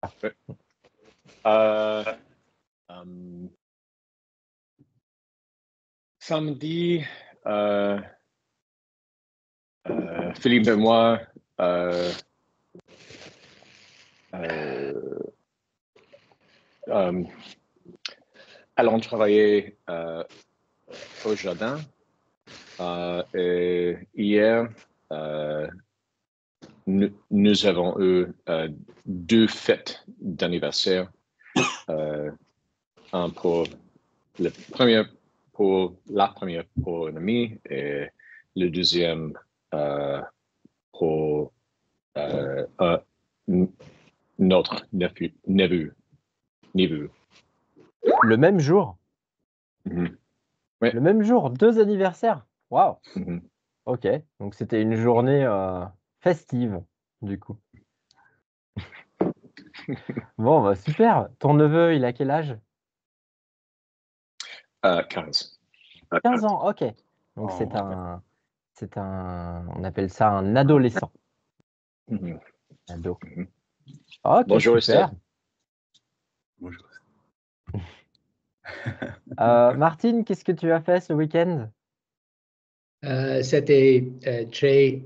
Parfait. Samedi, Philippe et moi allons travailler au jardin. Et hier, nous avons eu 2 fêtes d'anniversaire. Un pour la première pour un ami et le deuxième pour notre neveu. Le même jour? Ouais. Le même jour, 2 anniversaires? Waouh! Mhm. Ok, donc c'était une journée festive, du coup. Bon, bah, super. Ton neveu, il a quel âge? 15. 15 ans, ok. Donc c'est un, on appelle ça un adolescent. Mhm. Ado. Mhm. Ok, Bonjour, super. Estelle. Bonjour. Martine, qu'est-ce que tu as fait ce week-end? C'était très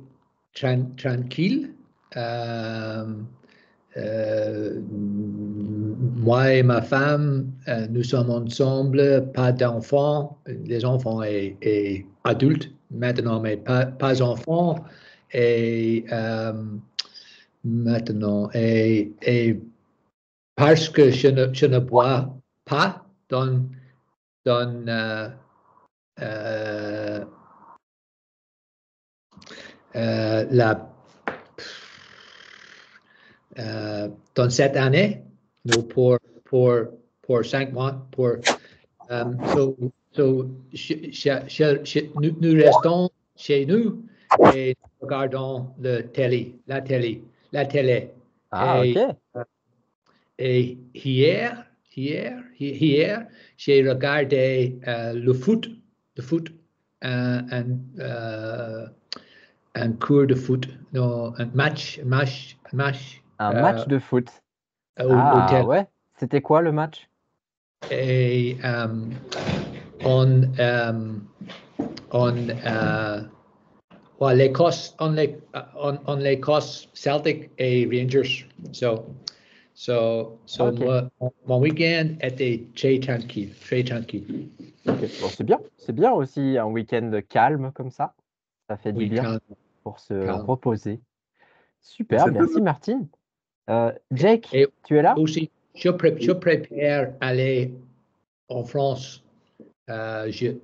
tranquille. Moi et ma femme, nous sommes ensemble, pas d'enfants, les enfants et adultes maintenant, mais pas enfants. Et maintenant, et parce que je ne bois pas dans dans cette année, nous pour 5 mois, nous restons chez nous et nous regardons la télé. Ah, ok. Et hier, j'ai regardé le foot, un cours de foot, non, un match. Un match de foot. Au télé. Ouais. C'était quoi le match? Et l'Écosse, Celtic et Rangers. Okay. Mon week-end était très tranquille. Ok. Bon, c'est bien aussi un week-end calme comme ça. Ça fait du bien pour se reposer. Super, merci Martine. Jake, Et tu es là? aussi, je prépare aller en France jeudi.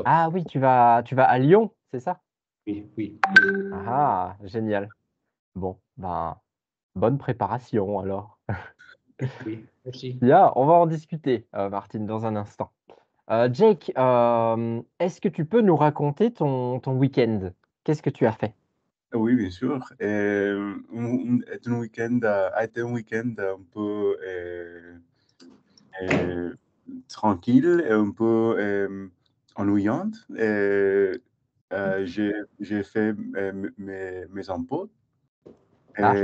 Ah oui, tu vas à Lyon, c'est ça? Oui. Ah, génial. Bon, ben, bonne préparation alors. Oui, merci. Bien, on va en discuter, Martine, dans un instant. Jake, est-ce que tu peux nous raconter ton week-end? Qu'est-ce que tu as fait? Oui, bien sûr. Un week-end a été un week-end un peu tranquille et un peu ennuyant. J'ai fait mes impôts. Ah.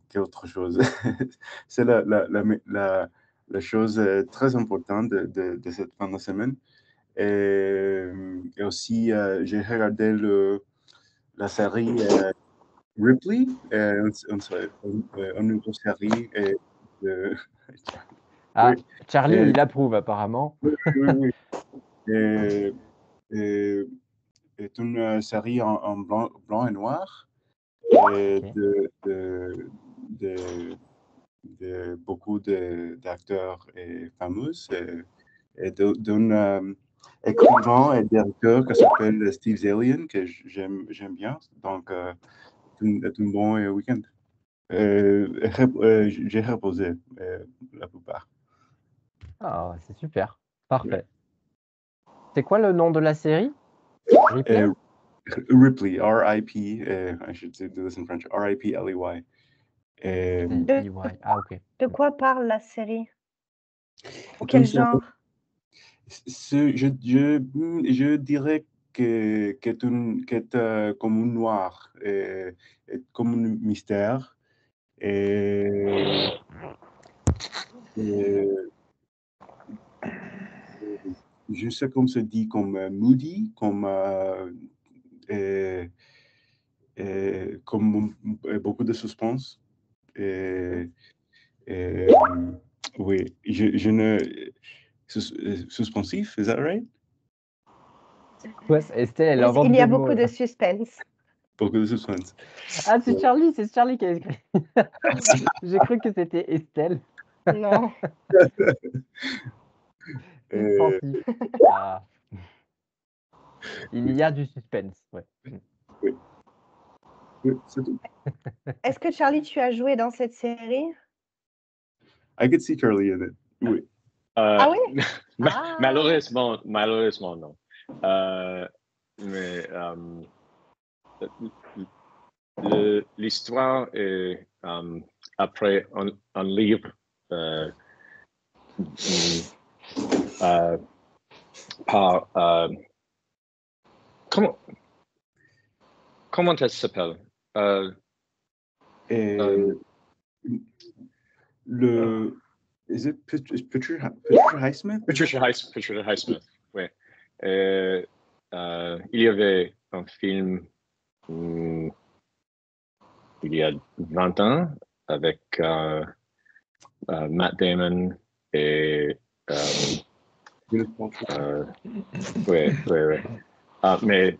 Quelle autre chose? C'est la chose très importante de cette fin de semaine. Et aussi, j'ai regardé la série Ripley, une nouvelle série. Ah, Oui, Charlie, il approuve apparemment. oui. C'est une série en blanc et noir et de beaucoup d'acteurs et fameux et d'un écrivain et directeur qui s'appelle Steve Zalian, que j'aime bien. Donc, c'est un bon week-end. J'ai reposé la plupart. Ah, c'est super. Parfait. C'est quoi le nom de la série? Ripley? Ripley, R-I-P, I should do this in French, R-I-P-L-E-Y. Ah, ok. De quoi parle la série? Quel genre? Je dirais qu'est comme un noir, comme un mystère. Et je sais comme se dit, comme moody, comme beaucoup de suspense. Oui, je ne... Suspensif, is that right? Ouais, Estelle, elle invente Il y a des beaucoup mots, de là. suspense. Beaucoup de suspense. Ah, c'est Charlie qui a écrit. J'ai cru que c'était Estelle. Non. Suspensif. Ah. Il y a du suspense, ouais. Oui. Oui, c'est tout. Est-ce que Charlie, tu as joué dans cette série? I could see Charlie in it. Oui. Ah oui? Malheureusement, non. Mais l'histoire est après un livre par comment ça s'appelle? Is it Patricia Highsmith? Patricia Highsmith, oui. Il y avait un film il y a 20 ans avec Matt Damon et ouais. Mais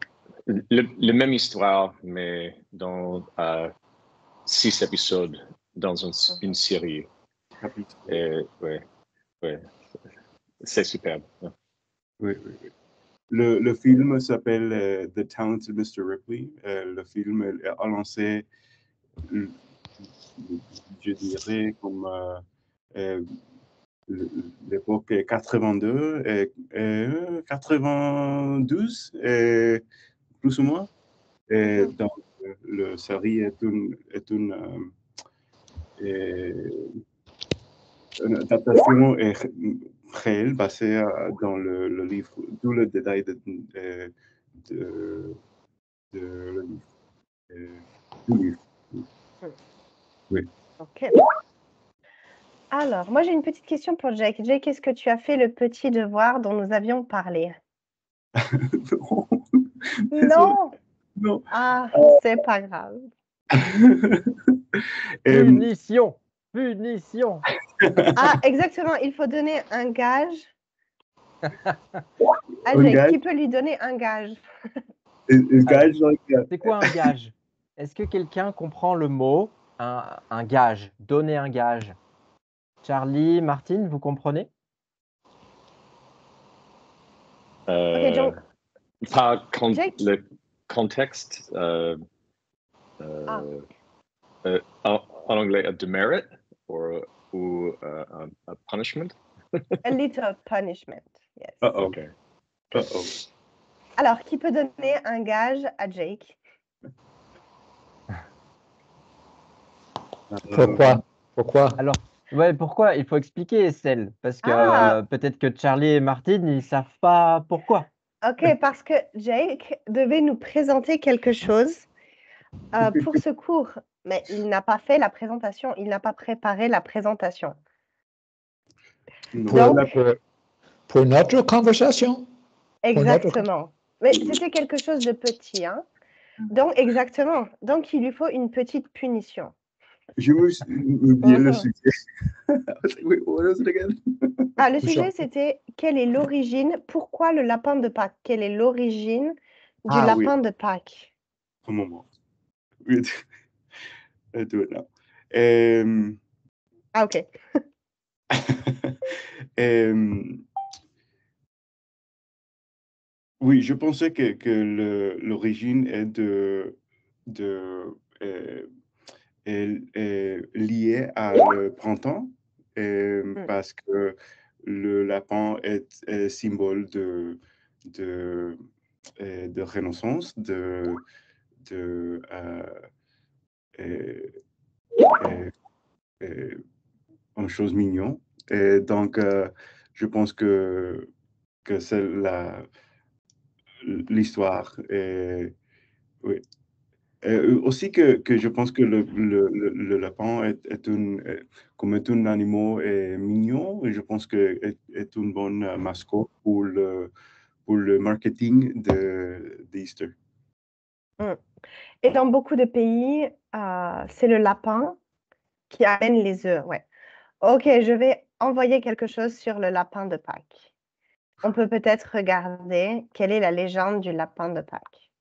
la même histoire, mais dans 6 épisodes dans une série. Et, ouais. C'est superbe. Oui. Le film s'appelle The Talented Mr. Ripley. Le film a lancé, je dirais, comme l'époque 82 et 92, plus ou moins. Et donc, la série est une adaptation réelle basée dans le livre, tout le détail du livre. Oui. Ok. Alors, moi j'ai une petite question pour Jake. Jake, est-ce que tu as fait le petit devoir dont nous avions parlé? Non. Non. Ah, c'est pas grave. Punition. Ah, exactement. Il faut donner un gage. Ah, Jake, qui peut lui donner un gage? C'est quoi un gage? Est-ce que quelqu'un comprend le mot un gage? Donner un gage. Charlie, Martine, vous comprenez? Ok, donc, Par Jake? le contexte, en anglais, a demerit ou a punishment? A little punishment, yes. Okay. Alors, qui peut donner un gage à Jake? Pourquoi? Alors, ouais, pourquoi? Il faut expliquer, Estelle, parce que peut-être que Charlie et Martine, ils savent pas pourquoi. Ok, parce que Jake devait nous présenter quelque chose pour ce cours, mais il n'a pas fait la présentation, il n'a pas préparé la présentation. Pour notre conversation? Exactement. Mais c'était quelque chose de petit, hein? Donc, exactement. Donc, il lui faut une petite punition. Je me suis oublié le sujet. Wait, what was it again? Ah, le sujet, c'était quelle est l'origine, pourquoi le lapin de Pâques? Quelle est l'origine du lapin de Pâques? Un moment. I do it now. Ah, ok. Oui, je pensais que l'origine est liée à le printemps, parce que le lapin est symbole de renaissance, une chose mignonne. Et donc, je pense que que c'est l'histoire. Oui. Aussi que je pense que le lapin comme est un animal mignon, et je pense que est une bonne mascotte pour le marketing d'Easter. Et dans beaucoup de pays, c'est le lapin qui amène les œufs. Ouais. Ok, je vais envoyer quelque chose sur le lapin de Pâques. On peut peut-être regarder quelle est la légende du lapin de Pâques.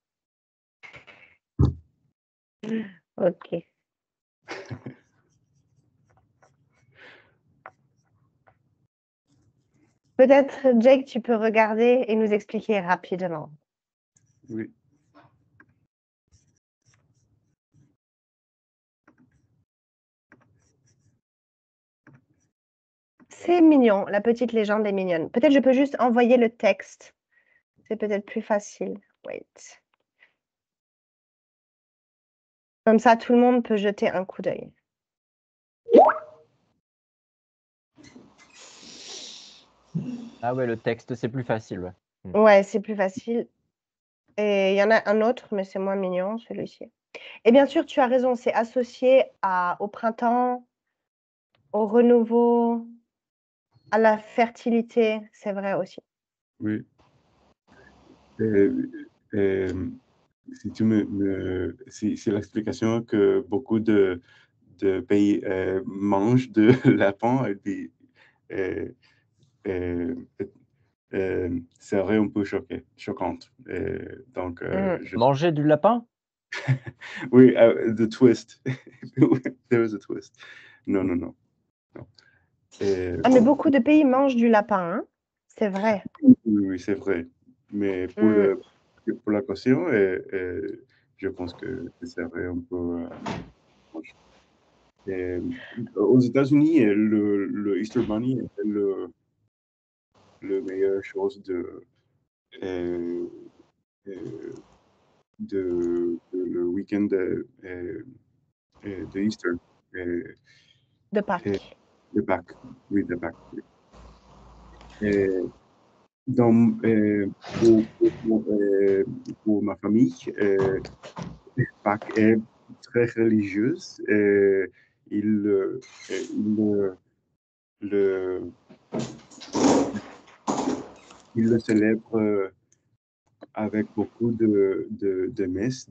Ok. Peut-être, Jake, tu peux regarder et nous expliquer rapidement. Oui. C'est mignon, la petite légende est mignonne. Peut-être je peux juste envoyer le texte. C'est peut-être plus facile. Wait. Comme ça, tout le monde peut jeter un coup d'œil. Ah ouais, le texte, c'est plus facile. Ouais. Ouais, c'est plus facile. Et il y en a un autre, mais c'est moins mignon, celui-ci. Et bien sûr, tu as raison, c'est associé au printemps, au renouveau, à la fertilité, c'est vrai aussi. Oui. C'est l'explication que beaucoup de pays mangent de lapin et puis serait un peu choquante. Donc, Manger du lapin? Oui, the twist. There is a twist. Non. Mais beaucoup de pays mangent du lapin, hein? C'est vrai. Oui, c'est vrai. Mais pour la caution, je pense que ce serait un peu proche. Aux États-Unis, le Easter Bunny est le meilleure chose de le week-end de Easter. De Pâques. De Pâques, oui, de Pâques. Pour ma famille, Pâques est très religieuse. Il le célèbre avec beaucoup de messes,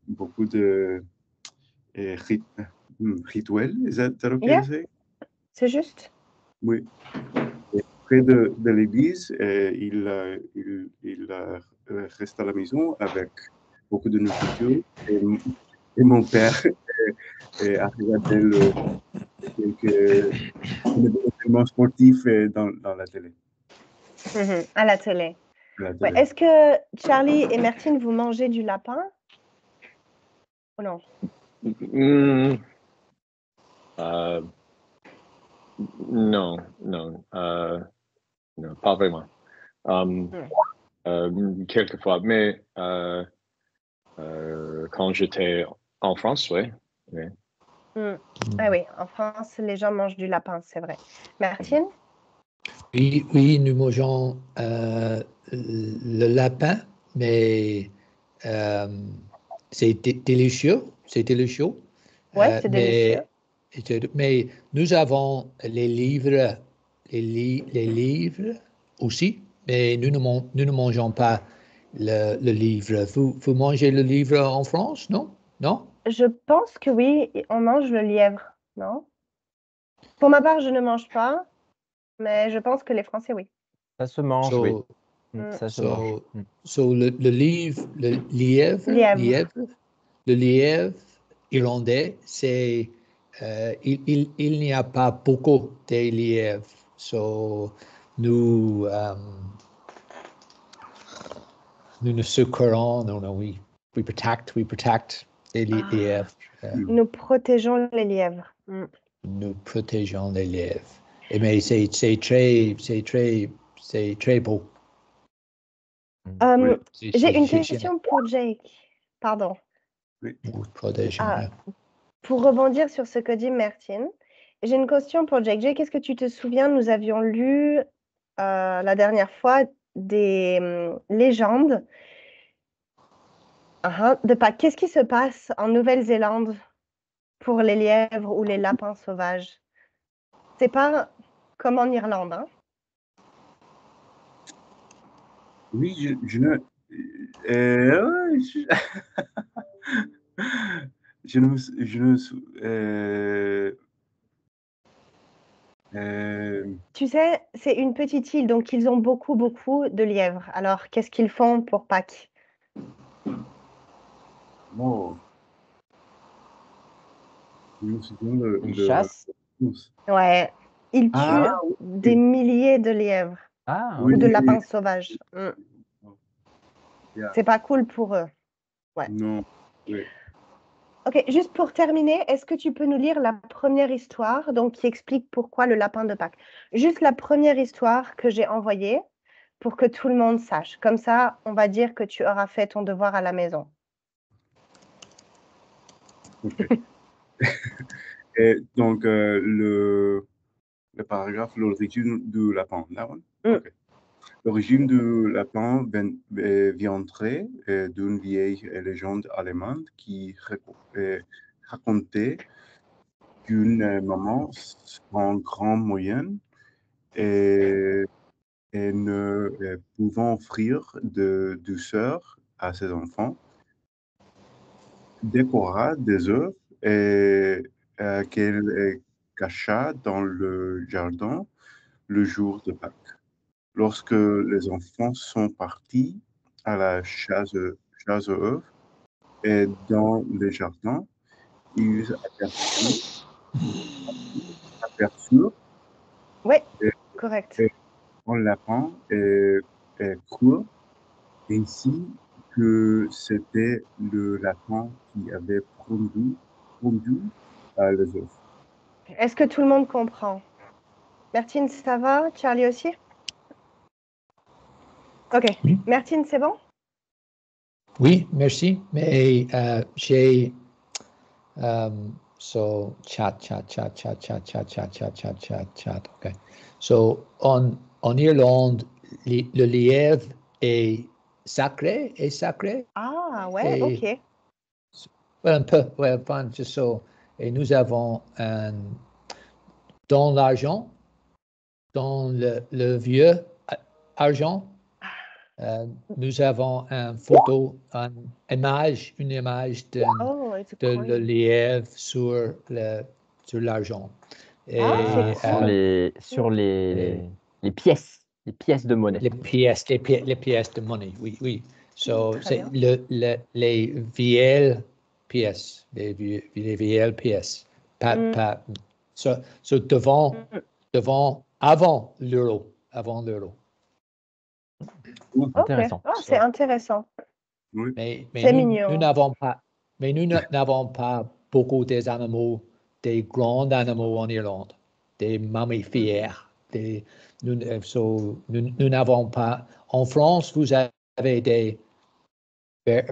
beaucoup de rituels. Is that okay to say? C'est juste. Oui. Et près de l'église, il reste à la maison avec beaucoup de nourriture. Et mon père a regardé quelques événements sportifs dans la télé. À la télé. Ouais. Est-ce que Charlie et Martine, vous mangez du lapin ou non? Non, pas vraiment. Quelquefois, mais quand j'étais en France, oui. Ah oui, en France, les gens mangent du lapin, c'est vrai. Martine? Oui, nous mangeons le lapin, mais c'est délicieux. C'est délicieux. Oui, c'est délicieux. Mais nous avons les livres aussi, mais nous ne mangeons pas le livre. Vous mangez le livre en France, non? Non? Je pense que oui, on mange le lièvre, non? Pour ma part, je ne mange pas, mais je pense que les Français, oui. Ça se mange, oui. Ça se mange. Le lièvre irlandais, c'est il n'y a pas beaucoup de lièvres. Nous ne secourons, non, we protect les lièvres. Nous protégeons les lièvres. Nous protégeons les lièvres. Mais c'est très beau. J'ai une question pour Jake. Pardon. Oui. Pour rebondir sur ce que dit Martine, j'ai une question pour Jake. Jake, est-ce que tu te souviens, nous avions lu la dernière fois des légendes de Pâques. Qu'est-ce qui se passe en Nouvelle-Zélande pour les lièvres ou les lapins sauvages? C'est pas comme en Irlande, hein? Oui, je ne. Ouais, je ne. Je ne. Tu sais, c'est une petite île, donc ils ont beaucoup de lièvres. Alors, qu'est-ce qu'ils font pour Pâques? Non. Je me souviens Une chasse? Ouais, ils tuent Ah, des milliers de lièvres Ah, ou de oui. lapins sauvages. Yeah. C'est pas cool pour eux. Ouais. Non, oui. Ok, juste pour terminer, est-ce que tu peux nous lire la première histoire, donc qui explique pourquoi le lapin de Pâques? Juste la première histoire que j'ai envoyée pour que tout le monde sache. Comme ça, on va dire que tu auras fait ton devoir à la maison. Ok. Et donc, le paragraphe, l'origine du lapin. That one? Ok. L'origine du lapin viendrait d'une vieille légende allemande qui racontait qu'une maman sans grand moyen et ne pouvant offrir de douceur à ses enfants, décora des œufs qu'elle cacha dans le jardin le jour de Pâques. Lorsque les enfants sont partis à la chasse aux œufs et dans le jardin, ils aperçurent Oui, correct. un lapin creux, ainsi que c'était le lapin qui avait pondu les œufs. Est-ce que tout le monde comprend? Martine, ça va? Charlie aussi? Ok. Oui. Martine, c'est bon? Oui, merci. Mais j'ai so chat. Okay. So en Irlande, le lièvre est sacré, Ah, ouais, ok. Un peu, ouais, enfin, c'est ça. Et nous avons dans l'argent, dans le vieux argent, nous avons une photo, une image de le lièvre sur l'argent. Ah, c'est cool. sur les pièces de monnaie. Les pièces de monnaie, oui. So, Très c'est bien. les vieilles pièces, les vieilles pièces. So avant l'euro. Ok, Intéressant. c'est intéressant. Oui. Mais C'est nous mignon. n'avons pas beaucoup des animaux, des grands animaux en Irlande, des mammifères. Nous n'avons pas. En France, vous avez des bear.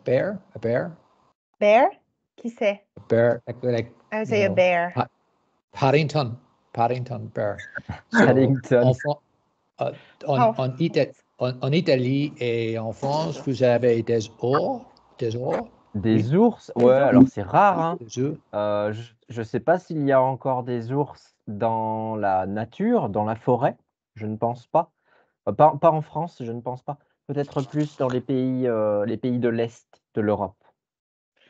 Bear? Qui c'est? Bear, I would say a bear. Paddington bear. Paddington. En Italie et en France, vous avez des ours. Des ours? Ouais, alors c'est rare, hein. Des ours. Je ne sais pas s'il y a encore des ours dans la nature, dans la forêt. Je ne pense pas. Pas en France, je ne pense pas. Peut-être plus dans les pays de l'Est de l'Europe.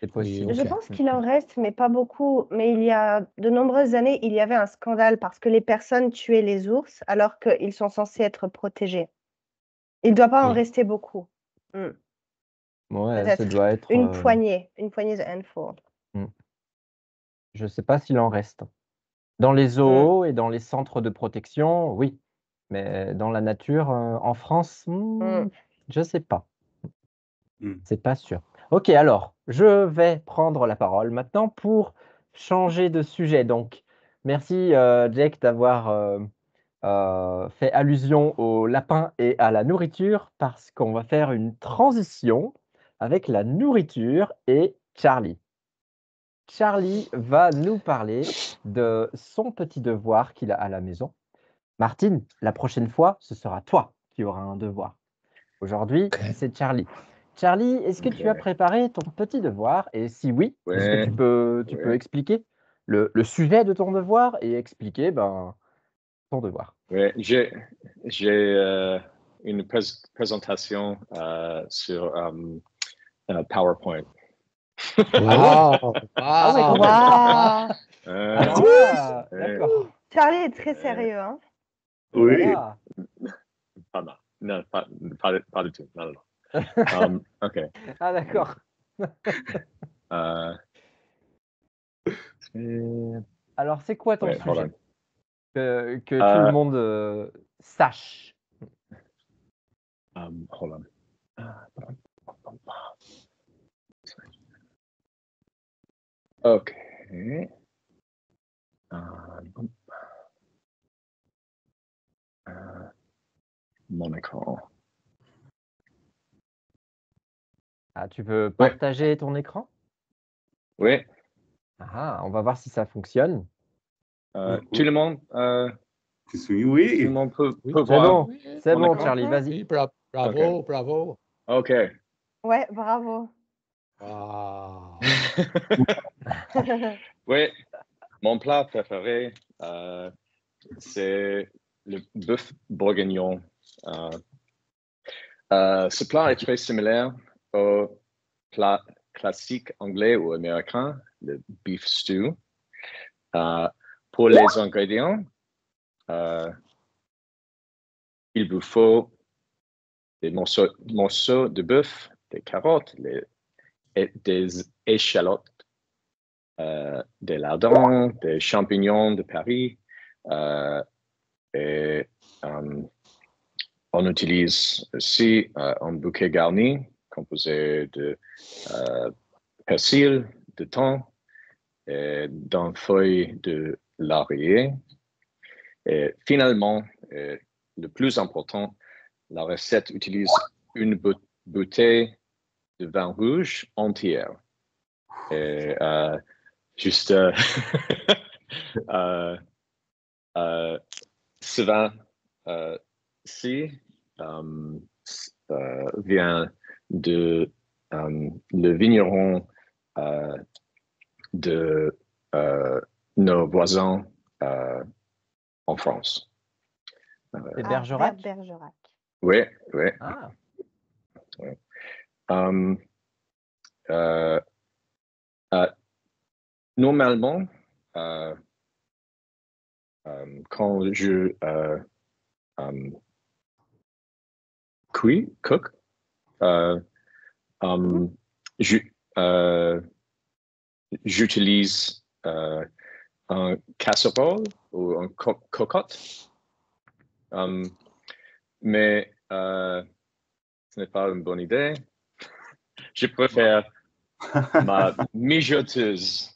C'est possible. Je pense qu'il en reste, mais pas beaucoup. Mais il y a de nombreuses années, il y avait un scandale parce que les personnes tuaient les ours alors qu'ils sont censés être protégés. Il ne doit pas en rester beaucoup. Ouais, ça doit être une poignée de handful. Je ne sais pas s'il en reste. Dans les zoos et dans les centres de protection, oui. Mais dans la nature, en France, je ne sais pas. C'est pas sûr. Ok, alors, je vais prendre la parole maintenant pour changer de sujet. Donc, merci Jake d'avoir fait allusion au lapin et à la nourriture parce qu'on va faire une transition avec la nourriture et Charlie. Charlie va nous parler de son petit devoir qu'il a à la maison. Martine, la prochaine fois, ce sera toi qui auras un devoir. Aujourd'hui, Ok. c'est Charlie. Charlie, est-ce que tu as Ok. préparé ton petit devoir? Et si oui, est-ce que Ouais, tu peux ouais, expliquer le sujet de ton devoir et expliquer ton devoir? ouais. J'ai une présentation sur PowerPoint. Wow, Ah ouais, quand wow. même. Waouh! Alors Ouais, là, ouais, d'accord. Charlie est très ouais. sérieux, hein? Oh là Oui. là. Pas mal. Non, pas du tout. Non, non. OK. Ah d'accord. Euh, Alors, c'est quoi ton ouais, hold sujet? on. Que tout le monde sache. Hold on. OK. Mon écran. Ah, tu veux Ouais, partager ton écran? ouais. Ah, on va voir si ça fonctionne. Tout le monde, Je suis, tout le oui. monde peut Oui, C'est voir bon, oui, c'est mon bon, écran? Charlie, vas-y. oui, bravo, bravo. OK. Ouais, bravo. Wow. Ouais, mon plat préféré, c'est le bœuf bourguignon. Ce plat est très similaire au plat classique anglais ou américain, le beef stew. Pour les ingrédients, il vous faut des morceaux de bœuf, des carottes, des échalotes, des lardons, des champignons de Paris. Et on utilise aussi un bouquet garni composé de persil, de thym et d'une feuille de laurier. Et finalement, le plus important, la recette utilise une bouteille de vin rouge entière. Et juste ce vin-ci vient de le vigneron de nos voisins en France. C'est Ah, Bergerac? Bergerac. Oui, oui. Ah, Ouais. Euh, Normalement, quand je cook, Mhm. je, j'utilise un casserole ou un cocotte, mais ce n'est pas une bonne idée. Je préfère ma mijoteuse.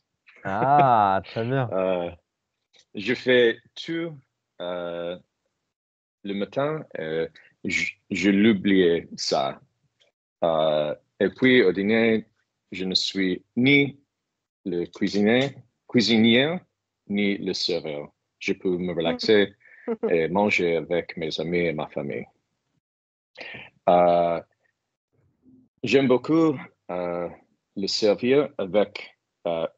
ah, très bien. Je fais tout le matin, je l'oubliais ça. Et puis au dîner, je ne suis ni le cuisinier, ni le serveur. Je peux me relaxer et manger avec mes amis et ma famille. J'aime beaucoup le servir avec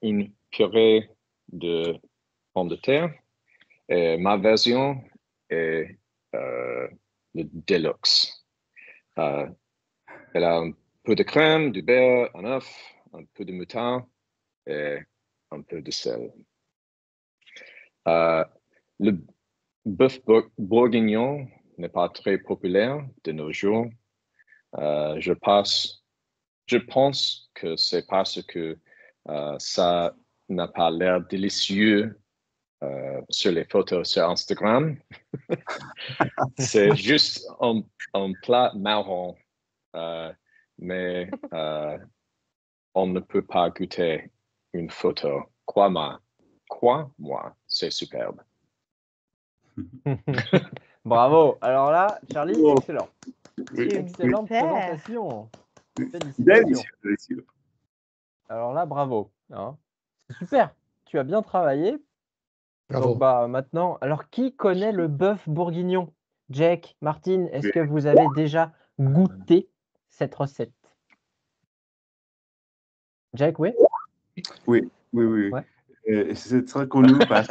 une purée de pommes de terre. Et ma version est le deluxe. Elle a un peu de crème, du beurre, un œuf, un peu de moutarde et un peu de sel. Le bœuf bourguignon n'est pas très populaire de nos jours. Je pense que c'est parce que ça n'a pas l'air délicieux sur les photos sur Instagram. C'est juste un plat marron, mais on ne peut pas goûter une photo. Crois-moi, c'est superbe. Bravo. Alors là, Charlie, Oh, excellent. oui, Excellente Super. présentation. oui. Félicitations. Délicieux, délicieux. Alors là, bravo. Hein. C'est super. Tu as bien travaillé. Donc, maintenant, alors qui connaît le bœuf bourguignon? Jake, Martine, est-ce que vous avez déjà goûté cette recette? Jake, oui? Oui. Ouais. C'est très connu parce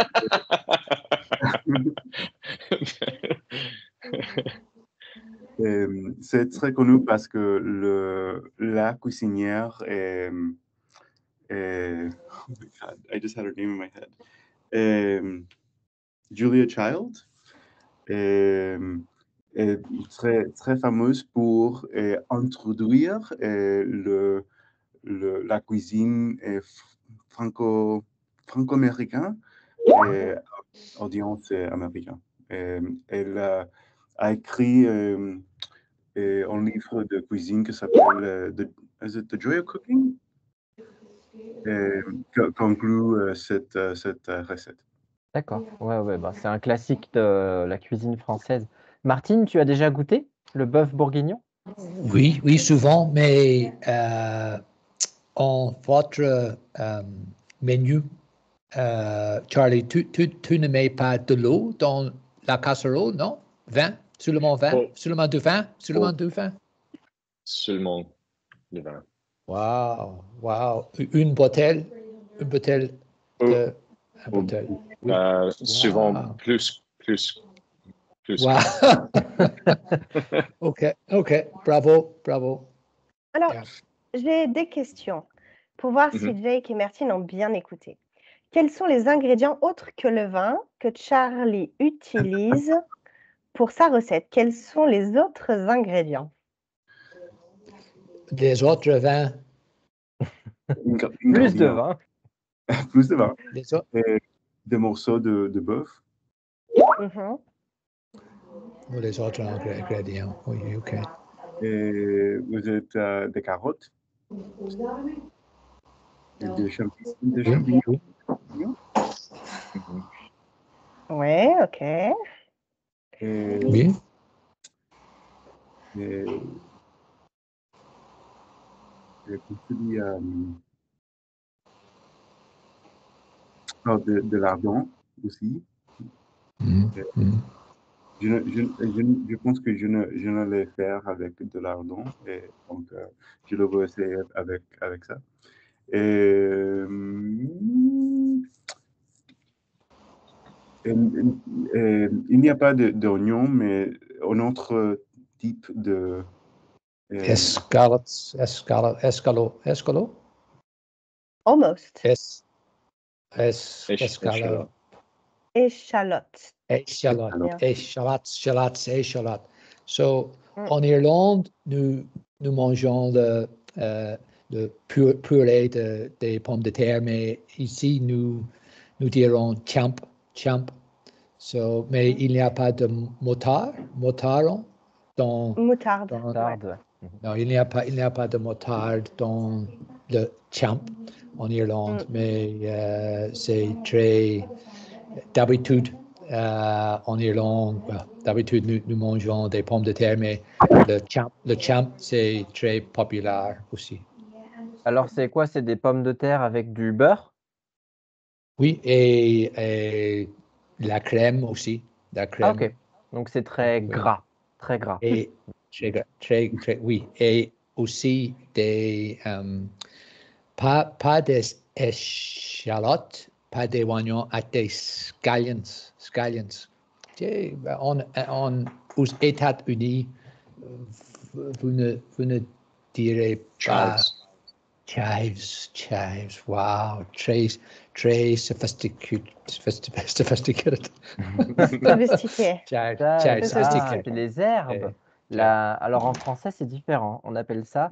c'est très connu parce que la cuisinière est oh my God, I just had her name in my head. Julia Child est très fameuse pour introduire la cuisine franco-américaine et audience américaine. Elle a écrit un livre de cuisine qui s'appelle The Joy of Cooking, conclut cette recette. D'accord. Ouais, c'est un classique de la cuisine française. Martine, tu as déjà goûté le bœuf bourguignon? Oui, souvent, mais en votre menu, Charlie, tu ne mets pas de l'eau dans la casserole, non? Vin? Seulement vin? Oh. Seulement du vin? Seulement du vin? Seulement le vin. Wow. Une bouteille de... Un bouteille. Oui. Souvent plus. Wow. OK. Bravo. Alors, Yeah. j'ai des questions pour voir si Jake et Martine ont bien écouté. Quels sont les ingrédients autres que le vin que Charlie utilise pour sa recette? Quels sont les autres ingrédients? Les autres vins. Plus de vin. Plus de vin. Les autres. Des morceaux de bœuf. Ou les autres ingrédients. Oui, OK. Et vous êtes des carottes. Et des champignons. Oui, OK. Oui. De lardon aussi. Je pense que je ne l'ai faire avec de lardon, et donc je le vais essayer avec ça. Il n'y a pas d'oignon, mais un autre type de... Escalot. Almost. Escalot. Échalote. Échalote. So, en Irlande, nous mangeons le purée des pommes de terre, mais ici, nous dirons champ. So, mais il n'y a pas de moutarde dans... Moutarde. Non, il n'y a pas de moutarde dans le champ en Irlande, mais c'est très... D'habitude, en Irlande, d'habitude, nous mangeons des pommes de terre, mais le champ, c'est très populaire aussi. Alors, c'est quoi? C'est des pommes de terre avec du beurre? Oui, et la crème aussi. La crème. Ah, OK. Donc, c'est très gras. Très gras. Et très, oui. Et aussi pas des échalotes, pas des oignons, à des scallions. Aux États-Unis, vous ne direz pas chives. Wow, très sophisticated. Sophistiqué. C'est les herbes. Alors, en français, c'est différent. On appelle ça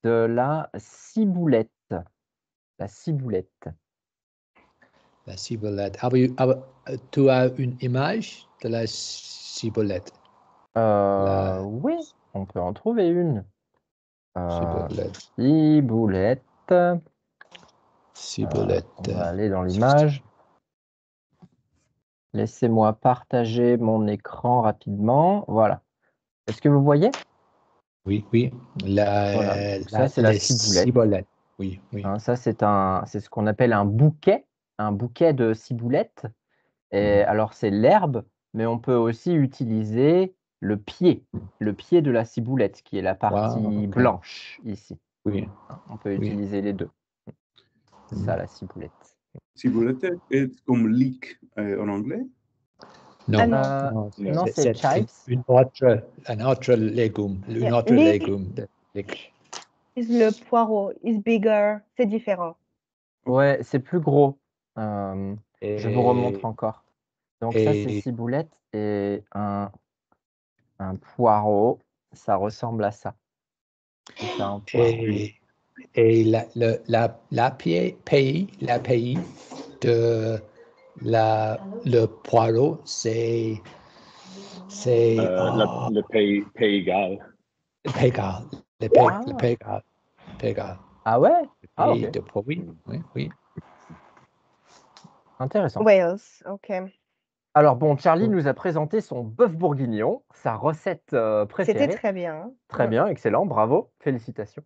de la ciboulette. La ciboulette. La ciboulette. Tu as une image de la ciboulette? Oui, on peut en trouver une. Ciboulette. On va aller dans l'image. Laissez-moi partager mon écran rapidement. Voilà. Est-ce que vous voyez? Oui. Voilà. Ça, c'est la ciboulette. Oui. Hein, ça, c'est ce qu'on appelle un bouquet de ciboulette. Et alors, c'est l'herbe, mais on peut aussi utiliser le pied de la ciboulette, qui est la partie blanche ici. Oui. On peut utiliser les deux. C'est ça, la ciboulette. Ciboulette est comme leek en anglais? Non, non, c'est chives. Un autre légume. Le poireau is bigger. C'est différent. Ouais, c'est plus gros. Je vous remontre encore. Donc ça, c'est ciboulette et un poireau. Ça ressemble à ça. C'est ça, un poireau. Et la pays de le poireau, c'est le Pays Galles. Le Pays Galles. Ah ouais? Ah, ok. Oui. Intéressant. Wales, ok. Alors bon, Charlie nous a présenté son bœuf bourguignon, sa recette préférée. C'était très bien. Très bien, excellent, bravo, félicitations.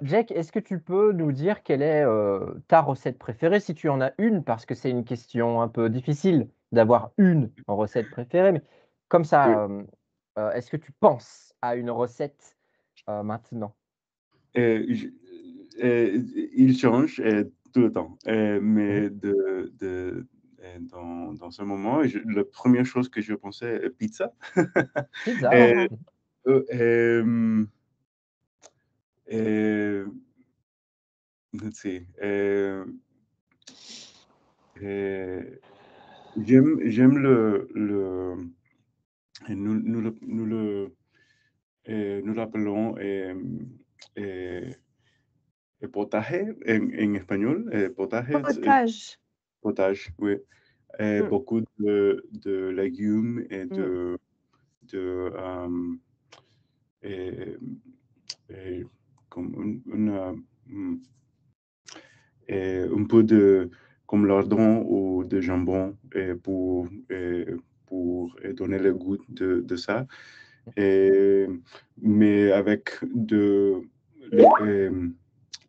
Jack, est-ce que tu peux nous dire quelle est ta recette préférée, si tu en as une, parce que c'est une question un peu difficile d'avoir une recette préférée, mais comme ça, est-ce que tu penses à une recette maintenant? Il change tout le temps, mais dans ce moment, la première chose que je pensais est pizza. Pizza. Let's see. J'aime nous l'appelons potaje en espagnol. Potage, oui. Beaucoup de légumes et comme un peu de comme lardon ou de jambon pour donner le goût de ça. Mais avec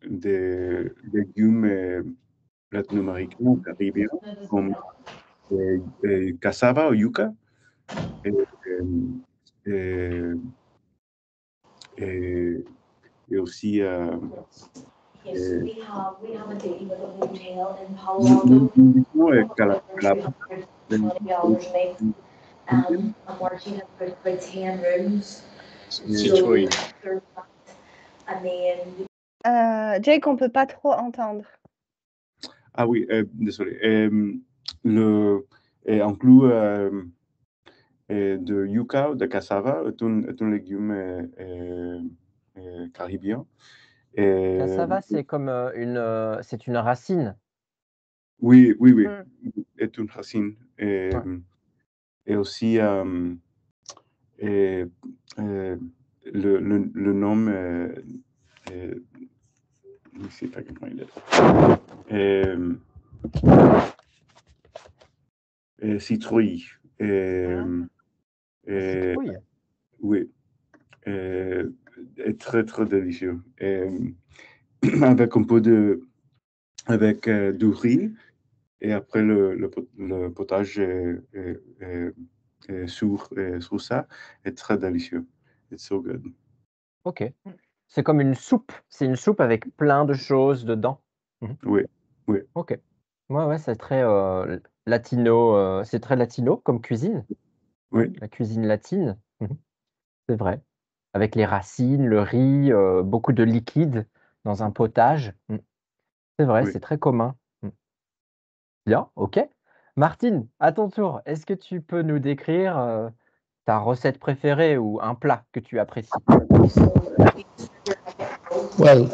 des légumes latino-américains, caribéens, comme cassava ou yuca. Et aussi Citrouille. Jake, on ne peut pas trop entendre. Ah oui, désolé. Inclut de yuca, de cassava, est un légume caribéen. Cassava, c'est comme c'est une racine. Oui, est une racine. Et aussi, le nom, je ne sais pas comment il est. Citrouille. Citrouille. Oui. Est très, très délicieux. Avec un peu avec du riz. Et après, le potage sur ça est très délicieux. It's so good. Ok. C'est comme une soupe. C'est une soupe avec plein de choses dedans. Oui. Ok. Ouais, c'est très latino. C'est très latino comme cuisine. Oui. La cuisine latine. C'est vrai. Avec les racines, le riz, beaucoup de liquide dans un potage. C'est vrai, c'est très commun. Bien, ok. Martine, à ton tour, est-ce que tu peux nous décrire ta recette préférée ou un plat que tu apprécies? Well,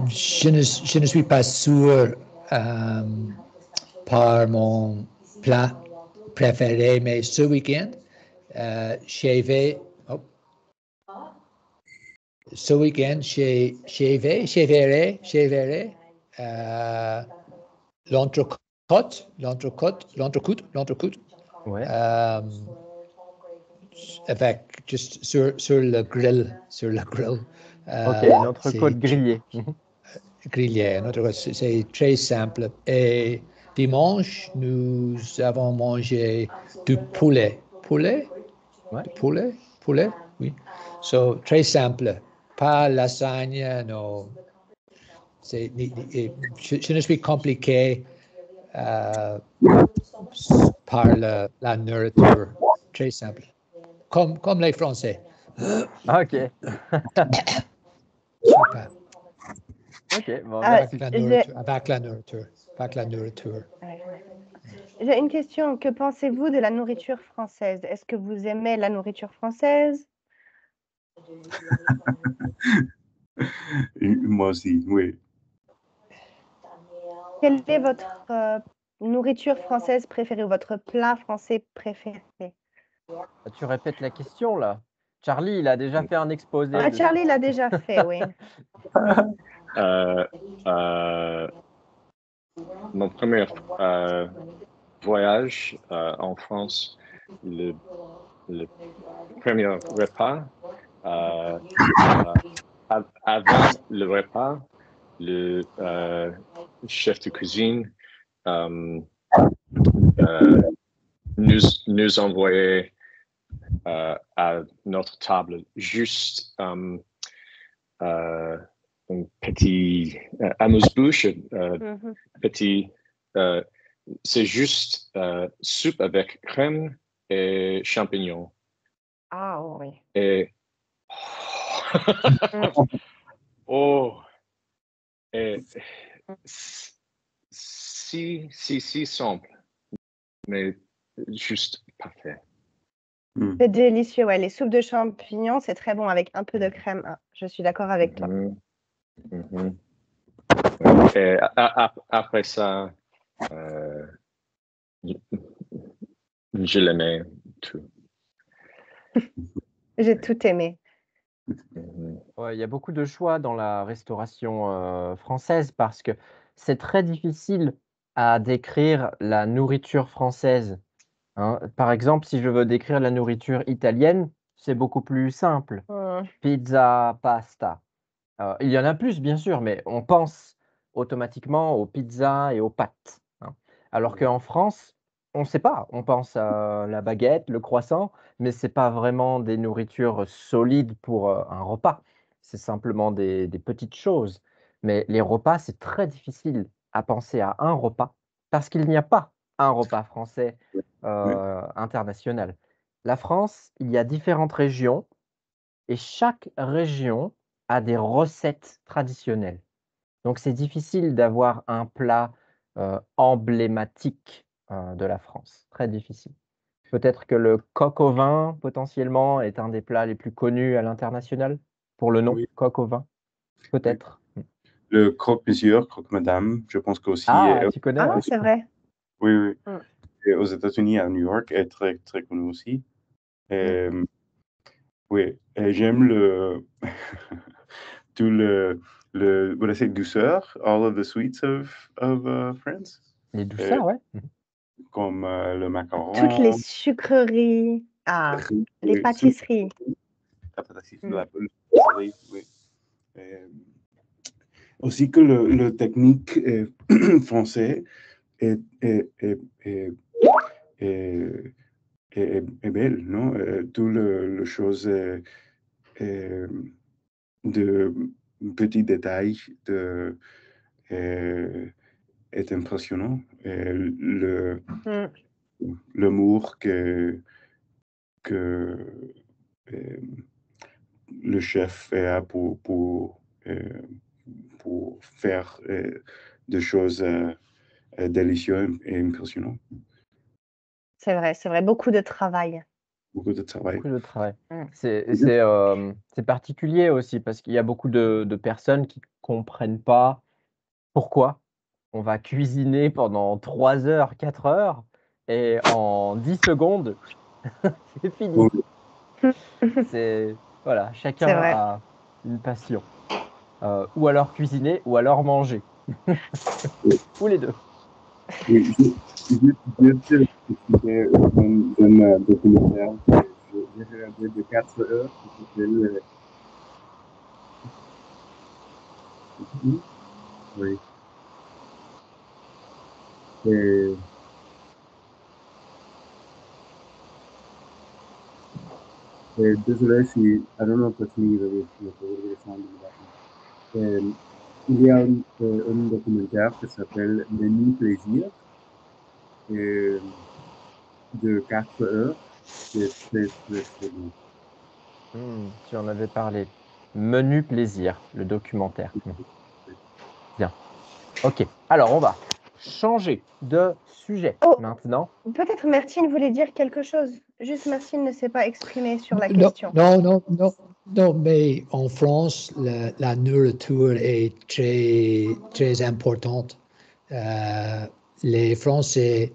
je ne suis pas sûr par mon plat préféré, mais ce week-end, j'ai verrai l'entrecôte. Ouais. Avec juste sur le grill. Ok, l'entrecôte grillée. Grillé, c'est très simple. Et dimanche, nous avons mangé du poulet. Poulet? Ouais. Du poulet? Poulet? Oui. So, très simple. Pas lasagne, non. Je ne suis compliqué par la nourriture. Très simple. Comme les Français. Ok. Super. Ok, bon, Ah, merci. Avec la nourriture. Ouais. J'ai une question. Que pensez-vous de la nourriture française? Est-ce que vous aimez la nourriture française? Moi aussi, oui. Quelle est votre nourriture française préférée ou votre plat français préféré? Tu répètes la question là. Charlie, il a déjà fait un exposé. Ah, dessus. Charlie l'a déjà fait, oui. Mon premier voyage en France, le premier repas, avant le repas, le chef de cuisine nous envoyait à notre table juste un petit amuse-bouche, petit, c'est juste soupe avec crème et champignons. Ah oui. Et oh, et si simple, mais juste parfait. C'est délicieux, ouais. Les soupes de champignons, c'est très bon avec un peu de crème. Ah, je suis d'accord avec toi. Et après ça, je l'aimais tout. J'ai tout aimé. Ouais, il y a beaucoup de choix dans la restauration française parce que c'est très difficile à décrire la nourriture française. Hein. Par exemple, si je veux décrire la nourriture italienne, c'est beaucoup plus simple. Pizza, pasta. Il y en a plus, bien sûr, mais on pense automatiquement aux pizzas et aux pâtes. Hein. Alors qu'en France, on ne sait pas. On pense à la baguette, le croissant, mais ce n'est pas vraiment des nourritures solides pour un repas. C'est simplement des petites choses. Mais les repas, c'est très difficile à penser à un repas parce qu'il n'y a pas un repas français international. La France, il y a différentes régions et chaque région a des recettes traditionnelles. Donc, c'est difficile d'avoir un plat emblématique de la France. Très difficile. Peut-être que le coq au vin, potentiellement, est un des plats les plus connus à l'international pour le nom, Oui. coq au vin. Peut-être. Le croque-monsieur, croque-madame, je pense qu'aussi. Ah, tu connais, Ah, ouais. c'est vrai. Oui, oui. Et aux États-Unis, à New York, est très, très connu aussi. Oui, et j'aime tout what I say, douceur, all of the sweets of France. Les douceurs, ouais. Comme le macaron. Toutes les sucreries. Ah, les pâtisseries. La pâtisserie, la pâtisserie, oui. Aussi que le technique français est belle, non? Tout le chose de petits détails est impressionnant. L'amour que le chef a pour faire des choses délicieuses et impressionnantes. C'est vrai. Beaucoup de travail. Beaucoup de travail. Beaucoup de travail. C'est particulier aussi parce qu'il y a beaucoup de personnes qui ne comprennent pas pourquoi on va cuisiner pendant 3 heures, 4 heures et en 10 secondes, c'est fini. Voilà, chacun a une passion. Ou alors cuisiner, ou alors manger. Ou les deux. Oui, je c'était un documentaire que j'ai regardé de 4 heures qui s'appelle oui. Et, et désolé si, I don't know if il y a un documentaire qui s'appelle Menu Plaisir de 4 heures. C'est très, très, très bon. Tu en avais parlé. Menu plaisir, le documentaire. Bien. Ok. Alors, on va changer de sujet maintenant. Peut-être Martine voulait dire quelque chose. Juste Martine ne s'est pas exprimée sur la Non, question. non, mais en France, la nourriture est très, très importante. Les Français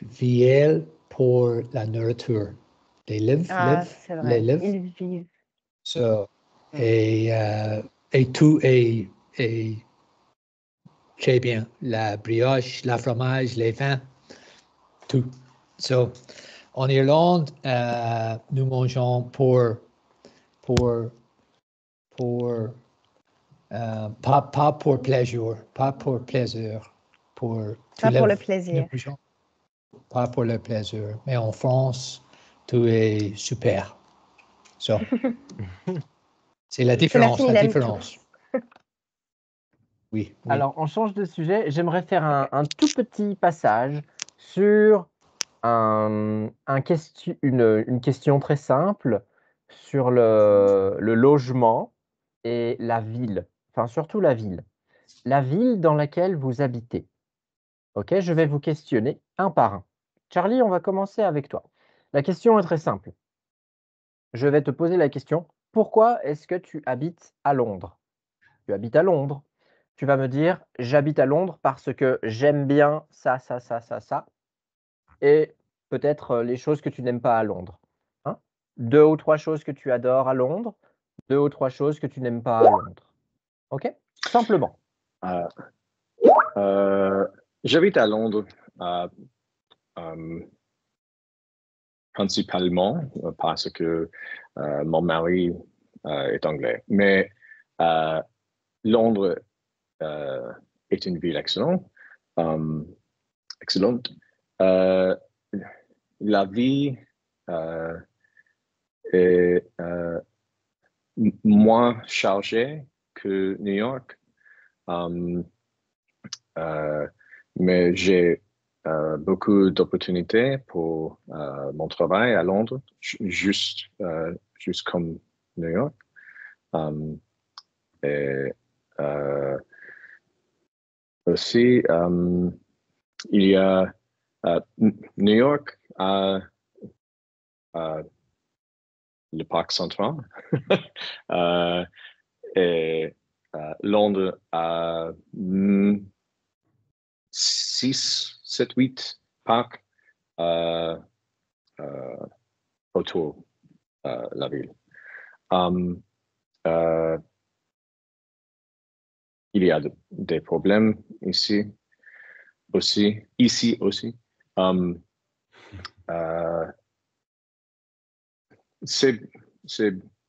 vivent pour la nourriture. They live, C'est vrai. they live. Ils vivent. So, et tout est très bien. La brioche, la fromage, les vins, tout. So, en Irlande, nous mangeons pas pour plaisir, Pas pour le plaisir. Pas pour le plaisir. Mais en France, tout est super. So, c'est la différence. Oui. Alors, on change de sujet. J'aimerais faire un tout petit passage sur une question très simple sur le logement et la ville. Enfin, surtout la ville. La ville dans laquelle vous habitez. Ok, je vais vous questionner un par un. Charlie, on va commencer avec toi. La question est très simple. Je vais te poser la question. Pourquoi est-ce que tu habites à Londres? Tu habites à Londres. Tu vas me dire, j'habite à Londres parce que j'aime bien ça. Et peut-être les choses que tu n'aimes pas à Londres. Hein? 2 ou 3 choses que tu adores à Londres, 2 ou 3 choses que tu n'aimes pas à Londres. OK? Simplement. J'habite à Londres principalement parce que mon mari est anglais. Mais Londres est une ville excellente. La vie est moins chargée que New York. Mais j'ai beaucoup d'opportunités pour mon travail à Londres, juste comme New York. Et aussi, il y a New York a le parc central et Londres a 6, 7, 8 parcs autour de la ville. Il y a des problèmes ici aussi. C'est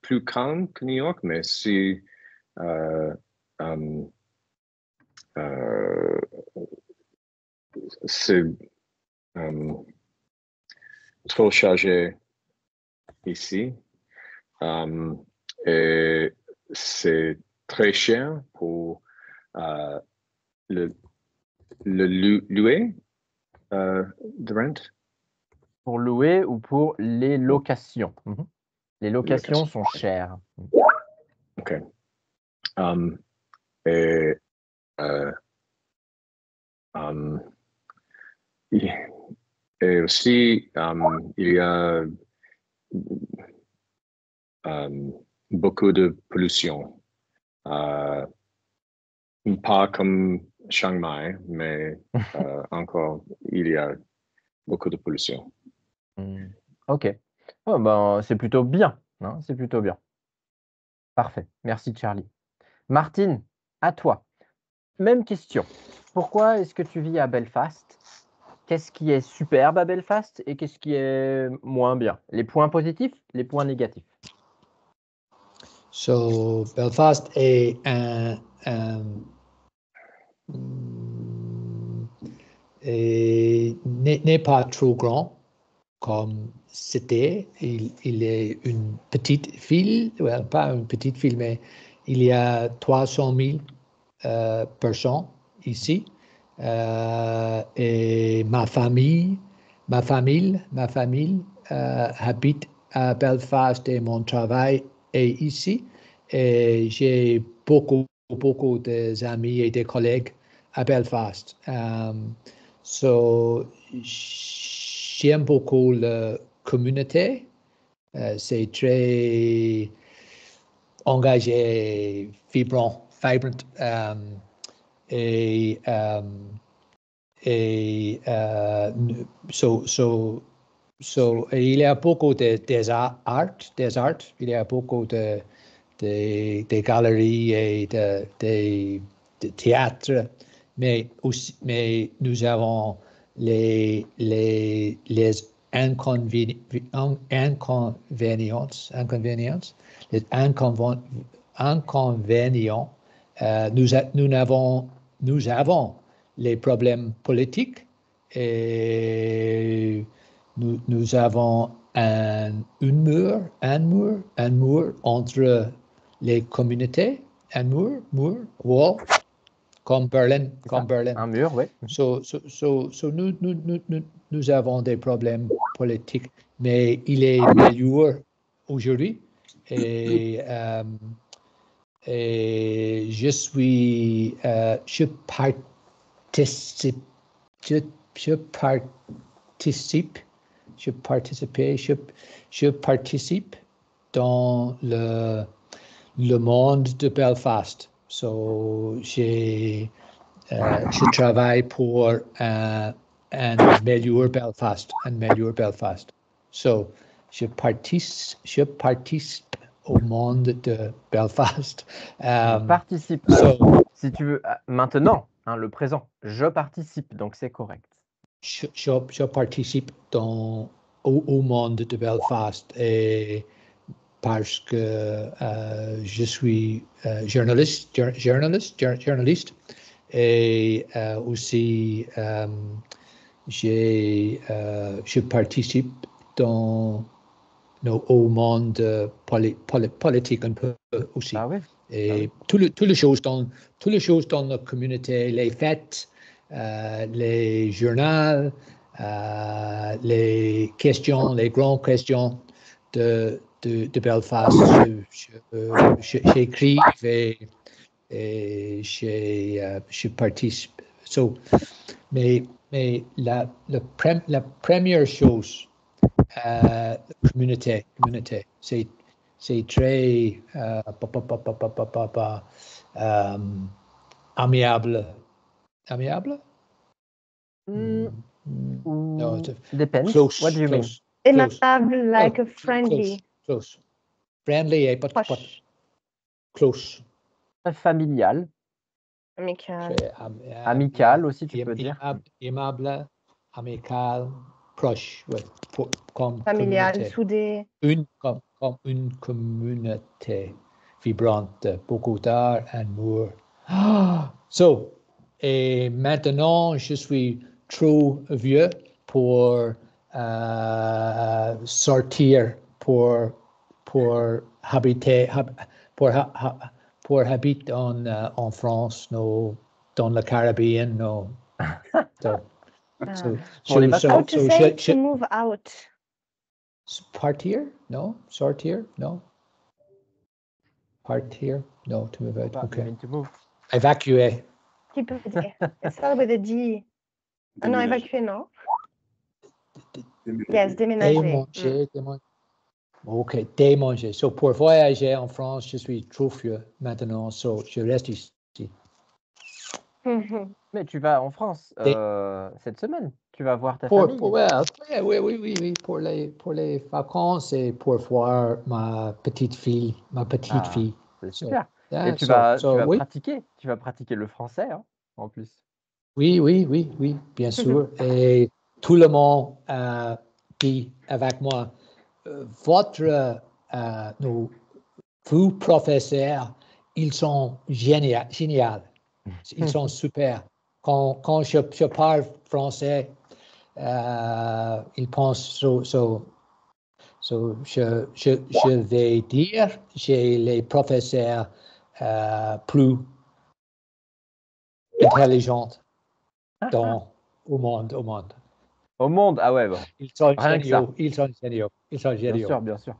plus calme que New York, mais c'est trop chargé ici. Et c'est très cher pour le louer, the rent. Pour louer ou pour les locations. Les locations sont chères. OK. Et aussi, il y a beaucoup de pollution. Pas comme Chiang Mai, mais encore, il y a beaucoup de pollution. OK. Oh, ben, c'est plutôt bien. Hein, c'est plutôt bien. Parfait. Merci, Charlie. Martine, à toi. Même question. Pourquoi est-ce que tu vis à Belfast? Qu'est-ce qui est superbe à Belfast et qu'est-ce qui est moins bien? Les points positifs, les points négatifs. So, Belfast est n'est pas trop grand comme c'était. Il est une petite ville, well, pas une petite ville, mais il y a 300 000 personnes ici. Et ma famille habite à Belfast et mon travail est ici. Et j'ai beaucoup d'amis et des collègues à Belfast. So, j'aime beaucoup la communauté. C'est très engagé, vibrant. Et il y a beaucoup des arts, il y a beaucoup de galeries et de théâtre, mais nous avons les inconvénients, nous avons les problèmes politiques et nous avons un mur entre les communautés, un mur, wall, comme Berlin. Un mur, oui. Nous avons des problèmes politiques, mais il est meilleur aujourd'hui. Et je participe dans le monde de Belfast. So, je travaille pour un meilleur Belfast. So, je participe au monde de Belfast. Participe. Si tu veux, maintenant, le présent, je participe, donc c'est correct. Je participe au monde de Belfast et parce que je suis journaliste et aussi je participe au monde politique un peu aussi. Ah oui. Et toutes les choses dans la communauté, les fêtes, les journaux, les grandes questions de Belfast, j'écris et je participe. So, mais la première chose, communauté, c'est très amiable. No, depends. Close. What do you mean? Aimable, like a friendly. Close. Friendly, but close. Familial. Amical aussi, tu peux dire. Aimable, amical, proche. Ouais, comme familial, communauté. soudé. Comme une communauté vibrante, beaucoup d'art, amour. So, et maintenant, je suis trop vieux pour sortir, pour habiter, pour habiter en France, dans le Caribbean, no. How to say to move out? Partir? No. Sortir? No. Partir? No. To move out. Okay. To move. Évacuer. Qui peut dire? It's start with a D. Non, évacuer, non. Yes, déménager. Déménager. Ok, déménager. So, pour voyager en France, je suis trop vieux maintenant, so je reste ici. Mais tu vas en France cette semaine. Tu vas voir ta famille. Oui. Pour les vacances et pour voir ma petite fille. C'est super. Et tu vas pratiquer. Tu vas pratiquer le français, en plus. Oui, bien sûr. Et tout le monde dit avec moi, vos professeurs, ils sont géniaux. Ils sont super. quand je parle français, ils pensent je vais dire j'ai les professeurs plus intelligents au monde. Au monde, ah ouais, bon. Ils sont Rien que ça. géniaux. Bien sûr.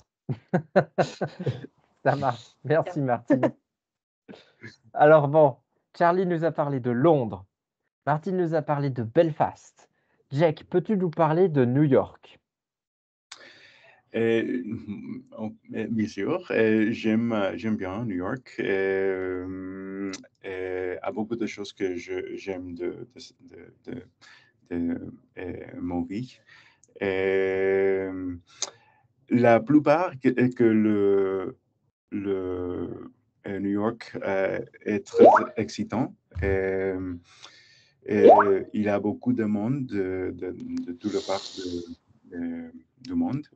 Ça marche. Merci, Martine. Alors bon, Charlie nous a parlé de Londres. Martine nous a parlé de Belfast. Jack, peux-tu nous parler de New York? Bien sûr, j'aime bien New York. Il y a beaucoup de choses que j'aime de mon vie. La plupart que le New York est très excitant. Il y a beaucoup de monde de tout le parc du monde.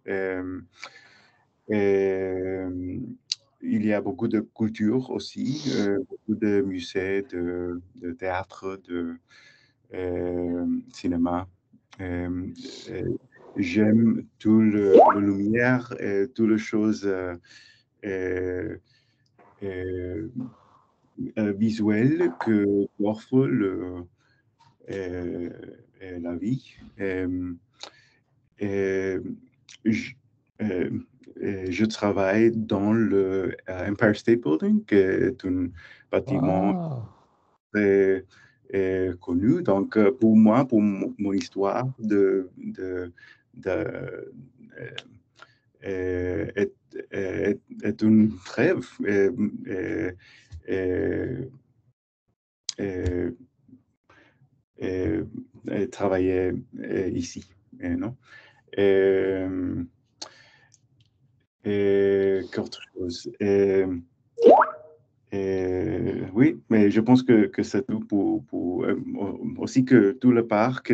Il y a beaucoup de culture aussi, beaucoup de musées, de théâtre, de cinéma. J'aime tout le lumière et toutes les choses visuelles que offre la vie. Je travaille dans le Empire State Building, qui est un bâtiment très connu. Donc, pour moi, pour mon histoire est un rêve. Travailler ici, non? Qu'autre chose? Oui, mais je pense que c'est tout pour aussi que tout le parc,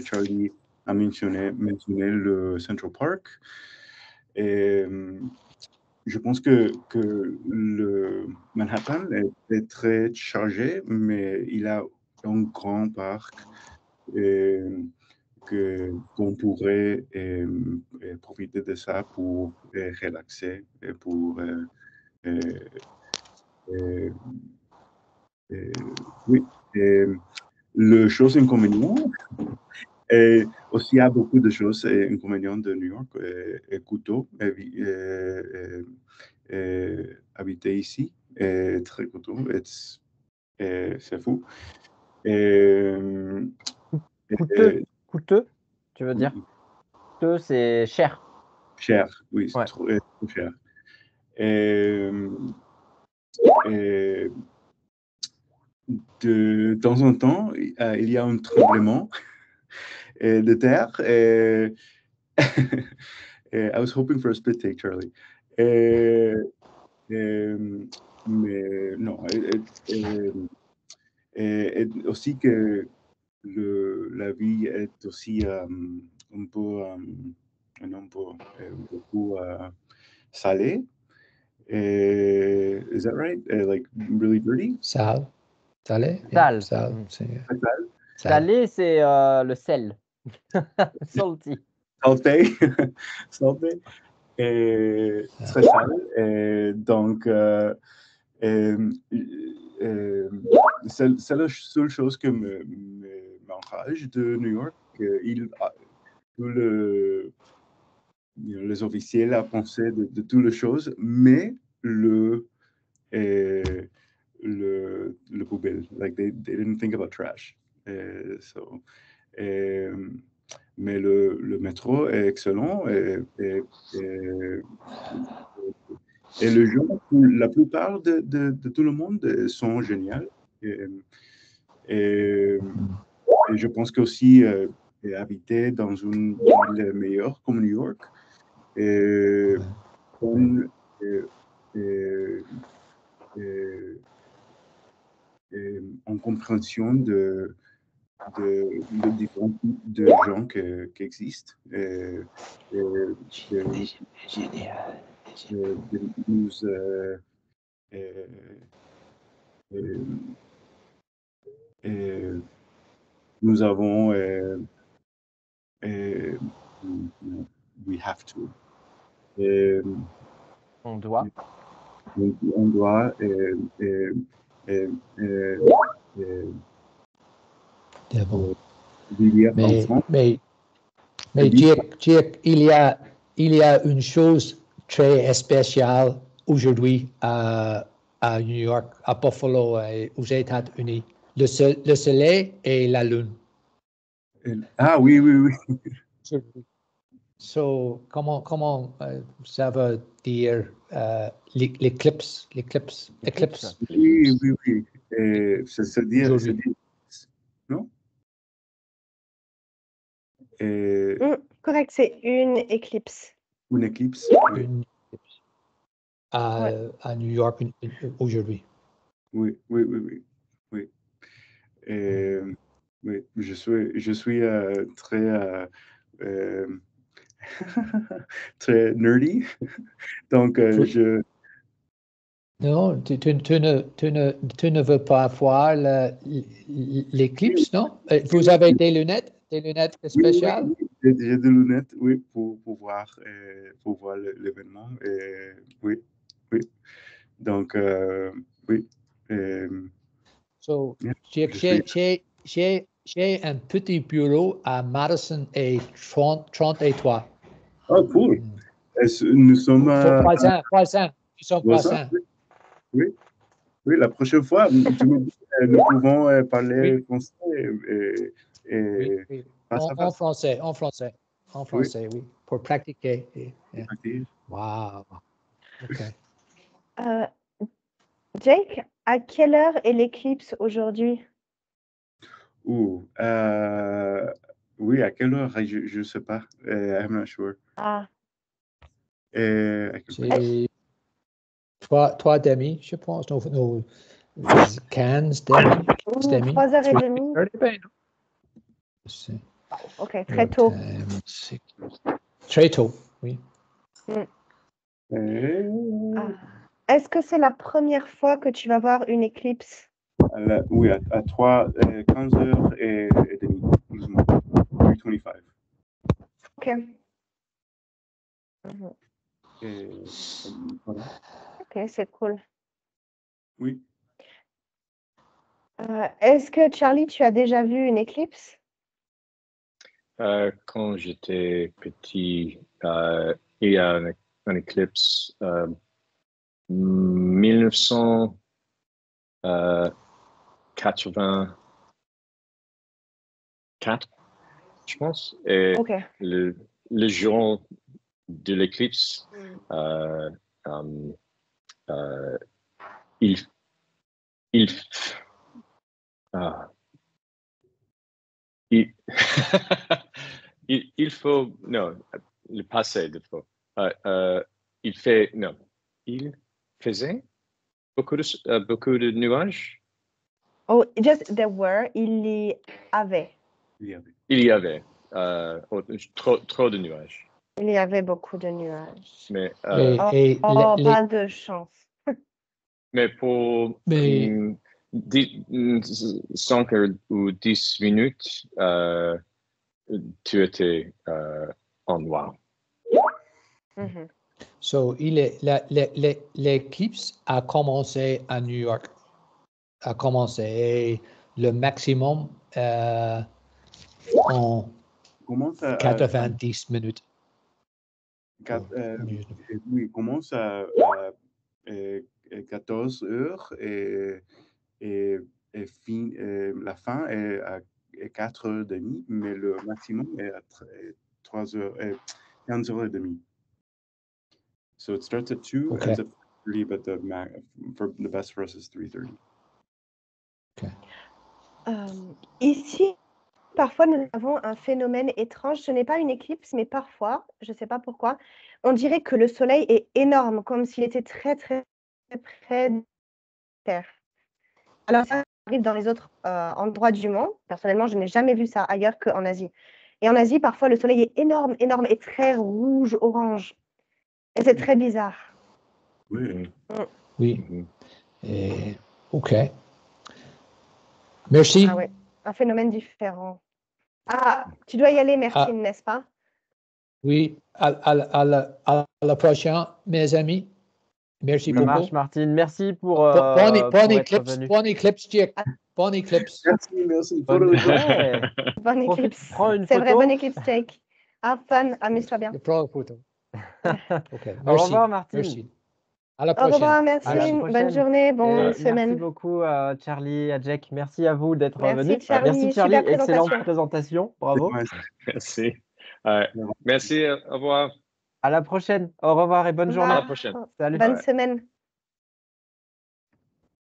Charlie a mentionné le Central Park. Je pense que le Manhattan est très chargé, mais il a un grand parc qu'on pourrait profiter de ça pour relaxer, pour oui. Le chose inconvénient, aussi il y a beaucoup de choses inconvénients de New York, coûteux, habiter ici, très coûteux, c'est fou. Coûteux, tu veux dire? Coûteux, c'est cher. Cher, oui, c'est trop cher. De temps en temps, il y a un tremblement de terre. I was hoping for a spit take, Charlie. Mais non. Aussi que la vie est aussi un peu beaucoup salée. Is that right? Like really dirty? Salé? Sale. Salé, c'est le sel. Salty. Salty. Très sale. Donc, c'est la seule chose que m'enrage de New York. Les officiels ont pensé de toutes les choses, mais le poubelle, like they didn't think about trash. Mais le métro est excellent et les gens, la plupart de tout le monde sont géniaux. Et je pense qu'aussi habiter dans une ville meilleure comme New York, en compréhension de différents types de gens qui existent. nous avons we have to. On doit. On doit vivre ensemble. Mais Jake, il y a une chose très spéciale aujourd'hui à New York, à Buffalo, aux États-Unis. Le soleil et la lune. Ah oui. So, comment ça veut dire l'éclipse? Oui. C'est-à-dire, non? Correct, c'est une éclipse. Une éclipse. Une éclipse. À New York aujourd'hui. Oui. Oui, je suis très très nerdy, donc je. Non, tu ne veux pas voir l'éclipse, non? Vous avez des lunettes spéciales? Oui. J'ai des lunettes, oui, pour voir l'événement. Oui. Donc, oui. So, j'ai un petit bureau à Madison et 33. Oh, cool. Nous sommes voisins. Nous sommes voisins. Oui, la prochaine fois, nous pouvons parler français Oui. En français, oui, pour pratiquer. Wow. OK. Jake, à quelle heure est l'éclipse aujourd'hui? Oui, à quelle heure? Je ne sais pas. I'm not sure. Ah. C'est 3h30, je pense. No, 15h30. 3h30. OK, très tôt. Très tôt, oui. Est-ce que c'est la première fois que tu vas voir une éclipse? Oui, à 15h30, plus ou moins. 3:25. OK. Voilà. OK, c'est cool. Oui. Est-ce que, Charlie, tu as déjà vu une éclipse? Quand j'étais petit, il y a une éclipse 1984, je pense. Et OK. le jour de l'éclipse, il faut, non, le passé de faux. Il faisait beaucoup de nuages. Oh, just there were, il y avait. Il y avait trop de nuages. Il y avait beaucoup de nuages. Mais, pas de chance. Mais pour 5 ou 10 minutes, tu étais en noir. Mm-hmm. So, l'éclipse a commencé à New York. A commencé. Et le maximum en 90 minutes. Oui, il commence à 14 heures et la fin est à 4h30, mais le maximum est à 3 heures, 15h30. So it starts at 2, ends at 3, but the best for us is 3:30. Okay. Ici, parfois, nous avons un phénomène étrange. Ce n'est pas une éclipse, mais parfois, je ne sais pas pourquoi, on dirait que le soleil est énorme, comme s'il était très, très, très près de la Terre. Alors, ça arrive dans les autres endroits du monde. Personnellement, je n'ai jamais vu ça ailleurs qu'en Asie. Et en Asie, parfois, le soleil est énorme et très rouge, orange. Et c'est très bizarre. Oui. OK. Merci. Ah ouais. un phénomène différent. Ah, tu dois y aller, Martine, n'est-ce pas? Oui, à la prochaine, mes amis. Merci Ça beaucoup. marche, Martine. Merci pour Bon être venu. Bon éclipse, Jack. Bon éclipse. Merci. Bonne, ouais. Bonne éclipse. Prends une C'est photo. vrai, bonne éclipse, Jake. Have fun, amuse-toi bien. Je prends la photo. OK, merci. Au revoir, Martine. Merci. À la Au prochaine. revoir, À la merci. prochaine. Bonne journée, bonne Et semaine. merci beaucoup à Charlie, à Jack. Merci à vous d'être Merci, venus. Charlie. Merci Charlie, Super excellente présentation. présentation. Bravo. Merci. Merci, au revoir. À la prochaine. Au revoir et bonne journée. À la prochaine. Salut. Bonne semaine.